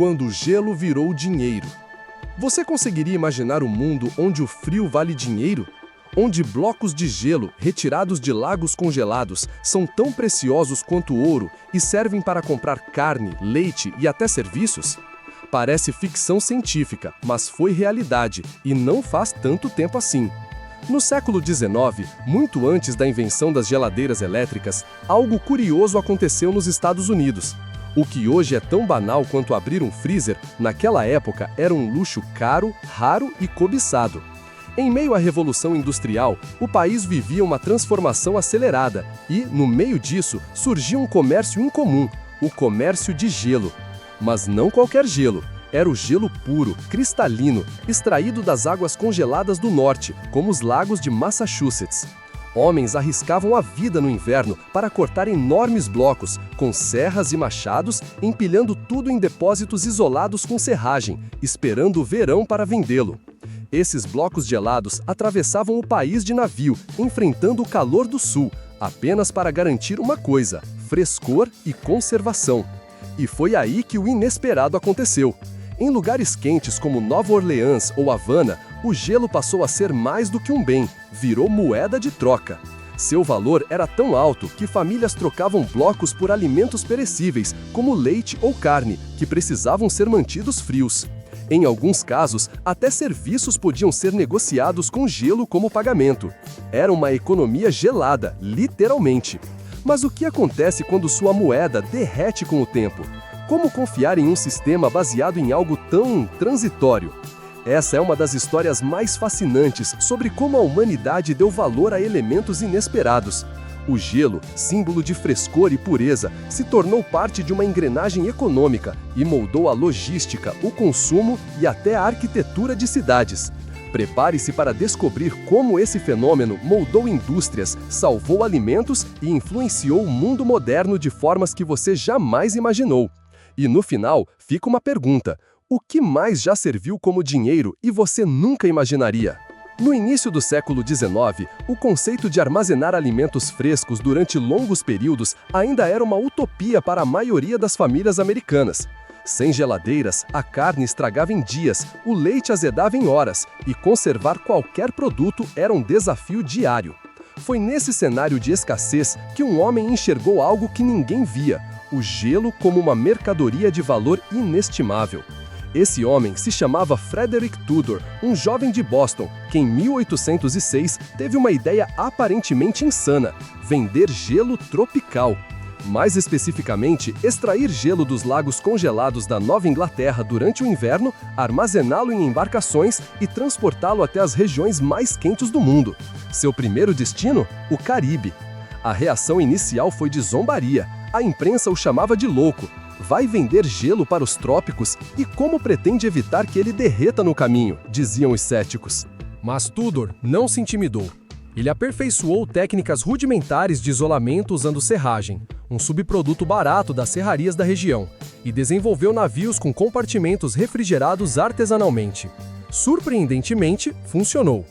quando o gelo virou dinheiro. Você conseguiria imaginar um mundo onde o frio vale dinheiro? Onde blocos de gelo retirados de lagos congelados são tão preciosos quanto o ouro e servem para comprar carne, leite e até serviços? Parece ficção científica, mas foi realidade, e não faz tanto tempo assim. No século XIX, muito antes da invenção das geladeiras elétricas, algo curioso aconteceu nos Estados Unidos. O que hoje é tão banal quanto abrir um freezer, naquela época era um luxo caro, raro e cobiçado. Em meio à Revolução Industrial, o país vivia uma transformação acelerada e, no meio disso, surgiu um comércio incomum, o comércio de gelo. Mas não qualquer gelo. Era o gelo puro, cristalino, extraído das águas congeladas do norte, como os lagos de Massachusetts. Homens arriscavam a vida no inverno para cortar enormes blocos, com serras e machados, empilhando tudo em depósitos isolados com serragem, esperando o verão para vendê-lo. Esses blocos gelados atravessavam o país de navio, enfrentando o calor do sul, apenas para garantir uma coisa: frescor e conservação. E foi aí que o inesperado aconteceu. Em lugares quentes como Nova Orleans ou Havana, o gelo passou a ser mais do que um bem, virou moeda de troca. Seu valor era tão alto que famílias trocavam blocos por alimentos perecíveis, como leite ou carne, que precisavam ser mantidos frios. Em alguns casos, até serviços podiam ser negociados com gelo como pagamento. Era uma economia gelada, literalmente. Mas o que acontece quando sua moeda derrete com o tempo? Como confiar em um sistema baseado em algo tão transitório? Essa é uma das histórias mais fascinantes sobre como a humanidade deu valor a elementos inesperados. O gelo, símbolo de frescor e pureza, se tornou parte de uma engrenagem econômica e moldou a logística, o consumo e até a arquitetura de cidades. Prepare-se para descobrir como esse fenômeno moldou indústrias, salvou alimentos e influenciou o mundo moderno de formas que você jamais imaginou. E no final, fica uma pergunta: o que mais já serviu como dinheiro e você nunca imaginaria? No início do século XIX, o conceito de armazenar alimentos frescos durante longos períodos ainda era uma utopia para a maioria das famílias americanas. Sem geladeiras, a carne estragava em dias, o leite azedava em horas, e conservar qualquer produto era um desafio diário. Foi nesse cenário de escassez que um homem enxergou algo que ninguém via: o gelo como uma mercadoria de valor inestimável. Esse homem se chamava Frederick Tudor, um jovem de Boston, que em 1806 teve uma ideia aparentemente insana: vender gelo tropical. Mais especificamente, extrair gelo dos lagos congelados da Nova Inglaterra durante o inverno, armazená-lo em embarcações e transportá-lo até as regiões mais quentes do mundo. Seu primeiro destino? O Caribe. A reação inicial foi de zombaria. A imprensa o chamava de louco. Vai vender gelo para os trópicos? E como pretende evitar que ele derreta no caminho? Diziam os céticos. Mas Tudor não se intimidou. Ele aperfeiçoou técnicas rudimentares de isolamento usando serragem, um subproduto barato das serrarias da região, e desenvolveu navios com compartimentos refrigerados artesanalmente. Surpreendentemente, funcionou.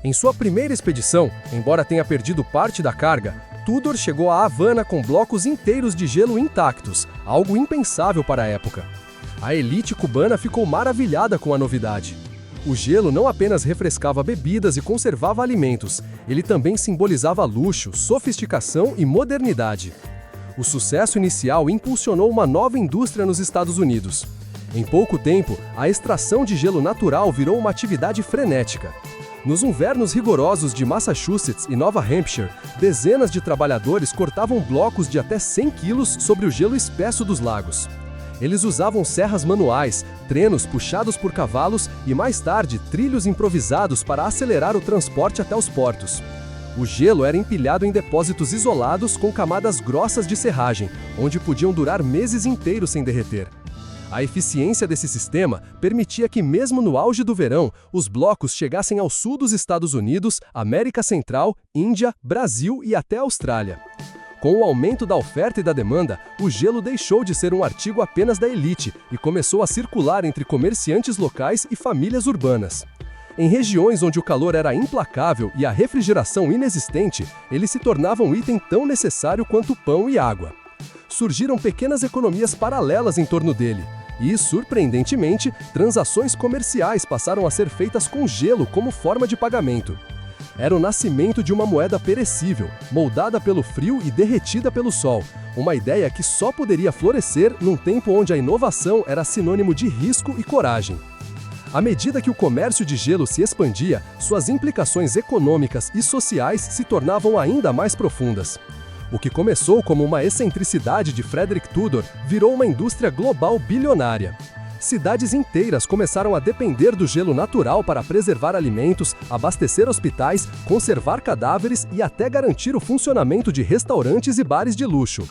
Em sua primeira expedição, embora tenha perdido parte da carga, Tudor chegou a Havana com blocos inteiros de gelo intactos, algo impensável para a época. A elite cubana ficou maravilhada com a novidade. O gelo não apenas refrescava bebidas e conservava alimentos, ele também simbolizava luxo, sofisticação e modernidade. O sucesso inicial impulsionou uma nova indústria nos Estados Unidos. Em pouco tempo, a extração de gelo natural virou uma atividade frenética. Nos invernos rigorosos de Massachusetts e Nova Hampshire, dezenas de trabalhadores cortavam blocos de até 100 quilos sobre o gelo espesso dos lagos. Eles usavam serras manuais, trenos puxados por cavalos e, mais tarde, trilhos improvisados para acelerar o transporte até os portos. O gelo era empilhado em depósitos isolados com camadas grossas de serragem, onde podiam durar meses inteiros sem derreter. A eficiência desse sistema permitia que, mesmo no auge do verão, os blocos chegassem ao sul dos Estados Unidos, América Central, Índia, Brasil e até Austrália. Com o aumento da oferta e da demanda, o gelo deixou de ser um artigo apenas da elite e começou a circular entre comerciantes locais e famílias urbanas. Em regiões onde o calor era implacável e a refrigeração inexistente, ele se tornava um item tão necessário quanto pão e água. Surgiram pequenas economias paralelas em torno dele. E, surpreendentemente, transações comerciais passaram a ser feitas com gelo como forma de pagamento. Era o nascimento de uma moeda perecível, moldada pelo frio e derretida pelo sol, uma ideia que só poderia florescer num tempo onde a inovação era sinônimo de risco e coragem. À medida que o comércio de gelo se expandia, suas implicações econômicas e sociais se tornavam ainda mais profundas. O que começou como uma excentricidade de Frederick Tudor virou uma indústria global bilionária. Cidades inteiras começaram a depender do gelo natural para preservar alimentos, abastecer hospitais, conservar cadáveres e até garantir o funcionamento de restaurantes e bares de luxo.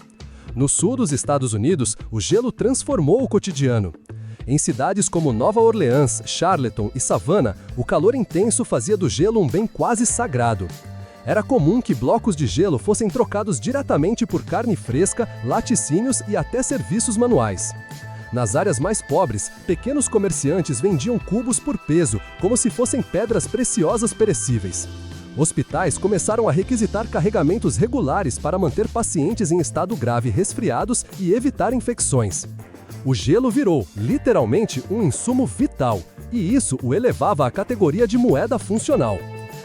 No sul dos Estados Unidos, o gelo transformou o cotidiano. Em cidades como Nova Orleans, Charleston e Savannah, o calor intenso fazia do gelo um bem quase sagrado. Era comum que blocos de gelo fossem trocados diretamente por carne fresca, laticínios e até serviços manuais. Nas áreas mais pobres, pequenos comerciantes vendiam cubos por peso, como se fossem pedras preciosas perecíveis. Hospitais começaram a requisitar carregamentos regulares para manter pacientes em estado grave resfriados e evitar infecções. O gelo virou, literalmente, um insumo vital, e isso o elevava à categoria de moeda funcional.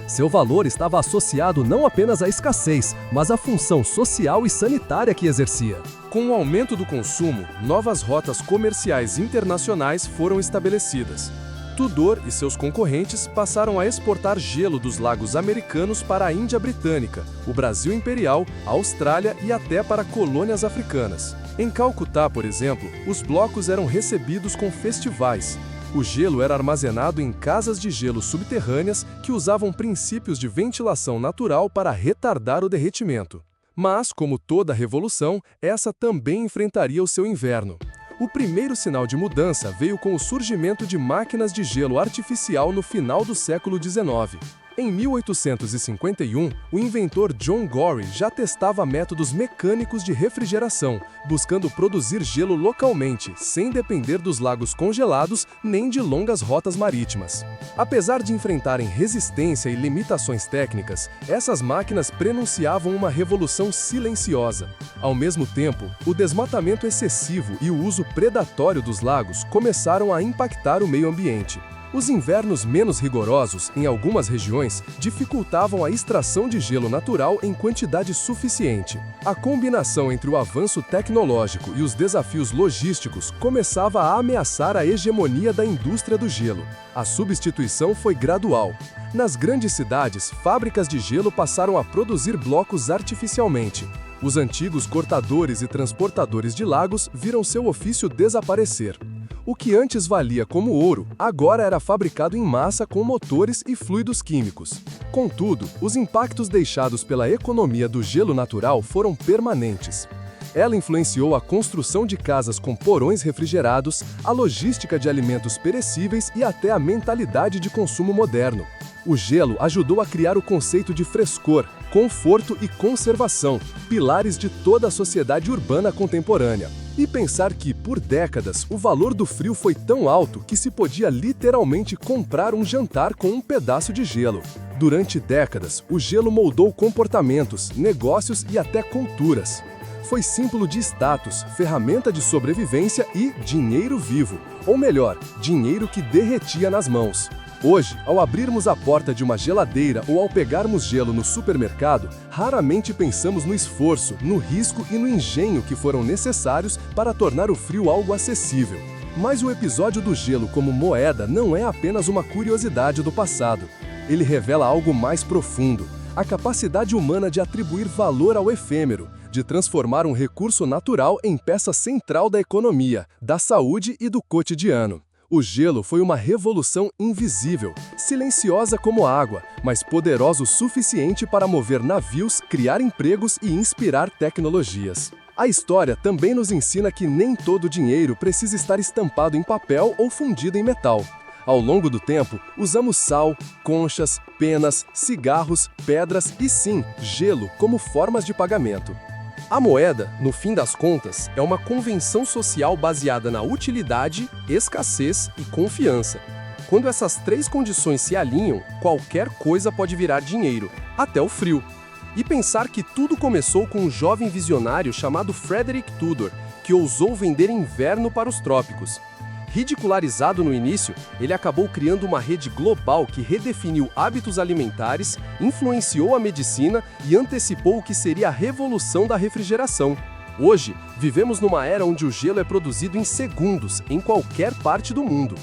Seu valor estava associado não apenas à escassez, mas à função social e sanitária que exercia. Com o aumento do consumo, novas rotas comerciais internacionais foram estabelecidas. Tudor e seus concorrentes passaram a exportar gelo dos lagos americanos para a Índia Britânica, o Brasil Imperial, a Austrália e até para colônias africanas. Em Calcutá, por exemplo, os blocos eram recebidos com festivais. O gelo era armazenado em casas de gelo subterrâneas que usavam princípios de ventilação natural para retardar o derretimento. Mas, como toda revolução, essa também enfrentaria o seu inverno. O primeiro sinal de mudança veio com o surgimento de máquinas de gelo artificial no final do século XIX. Em 1851, o inventor John Gorrie já testava métodos mecânicos de refrigeração, buscando produzir gelo localmente, sem depender dos lagos congelados nem de longas rotas marítimas. Apesar de enfrentarem resistência e limitações técnicas, essas máquinas prenunciavam uma revolução silenciosa. Ao mesmo tempo, o desmatamento excessivo e o uso predatório dos lagos começaram a impactar o meio ambiente. Os invernos menos rigorosos, em algumas regiões, dificultavam a extração de gelo natural em quantidade suficiente. A combinação entre o avanço tecnológico e os desafios logísticos começava a ameaçar a hegemonia da indústria do gelo. A substituição foi gradual. Nas grandes cidades, fábricas de gelo passaram a produzir blocos artificialmente. Os antigos cortadores e transportadores de lagos viram seu ofício desaparecer. O que antes valia como ouro, agora era fabricado em massa com motores e fluidos químicos. Contudo, os impactos deixados pela economia do gelo natural foram permanentes. Ela influenciou a construção de casas com porões refrigerados, a logística de alimentos perecíveis e até a mentalidade de consumo moderno. O gelo ajudou a criar o conceito de frescor, conforto e conservação, pilares de toda a sociedade urbana contemporânea. E pensar que, por décadas, o valor do frio foi tão alto que se podia literalmente comprar um jantar com um pedaço de gelo. Durante décadas, o gelo moldou comportamentos, negócios e até culturas. Foi símbolo de status, ferramenta de sobrevivência e dinheiro vivo. Ou melhor, dinheiro que derretia nas mãos. Hoje, ao abrirmos a porta de uma geladeira ou ao pegarmos gelo no supermercado, raramente pensamos no esforço, no risco e no engenho que foram necessários para tornar o frio algo acessível. Mas o episódio do gelo como moeda não é apenas uma curiosidade do passado. Ele revela algo mais profundo: a capacidade humana de atribuir valor ao efêmero, de transformar um recurso natural em peça central da economia, da saúde e do cotidiano. O gelo foi uma revolução invisível, silenciosa como a água, mas poderosa o suficiente para mover navios, criar empregos e inspirar tecnologias. A história também nos ensina que nem todo dinheiro precisa estar estampado em papel ou fundido em metal. Ao longo do tempo, usamos sal, conchas, penas, cigarros, pedras e sim, gelo como formas de pagamento. A moeda, no fim das contas, é uma convenção social baseada na utilidade, escassez e confiança. Quando essas três condições se alinham, qualquer coisa pode virar dinheiro, até o frio. E pensar que tudo começou com um jovem visionário chamado Frederick Tudor, que ousou vender inverno para os trópicos. Ridicularizado no início, ele acabou criando uma rede global que redefiniu hábitos alimentares, influenciou a medicina e antecipou o que seria a revolução da refrigeração. Hoje, vivemos numa era onde o gelo é produzido em segundos, em qualquer parte do mundo.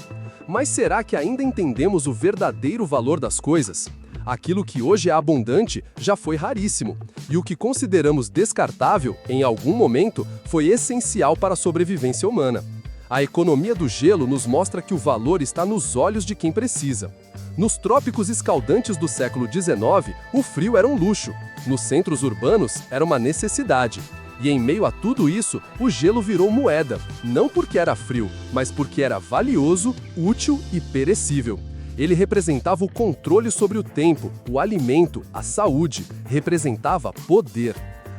Mas será que ainda entendemos o verdadeiro valor das coisas? Aquilo que hoje é abundante já foi raríssimo, e o que consideramos descartável, em algum momento, foi essencial para a sobrevivência humana. A economia do gelo nos mostra que o valor está nos olhos de quem precisa. Nos trópicos escaldantes do século XIX, o frio era um luxo. Nos centros urbanos, era uma necessidade. E em meio a tudo isso, o gelo virou moeda, não porque era frio, mas porque era valioso, útil e perecível. Ele representava o controle sobre o tempo, o alimento, a saúde, representava poder.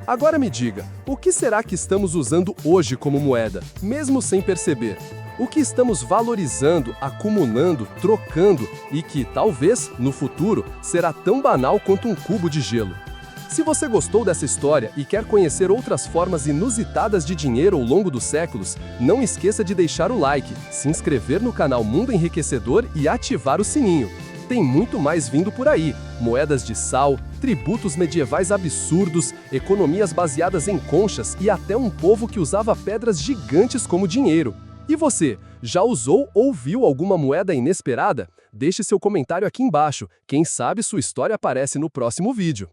Agora me diga, o que será que estamos usando hoje como moeda, mesmo sem perceber? O que estamos valorizando, acumulando, trocando e que, talvez, no futuro, será tão banal quanto um cubo de gelo? Se você gostou dessa história e quer conhecer outras formas inusitadas de dinheiro ao longo dos séculos, não esqueça de deixar o like, se inscrever no canal Mundo Enriquecedor e ativar o sininho. Tem muito mais vindo por aí, moedas de sal, tributos medievais absurdos, economias baseadas em conchas e até um povo que usava pedras gigantes como dinheiro. E você, já usou ou viu alguma moeda inesperada? Deixe seu comentário aqui embaixo, quem sabe sua história aparece no próximo vídeo.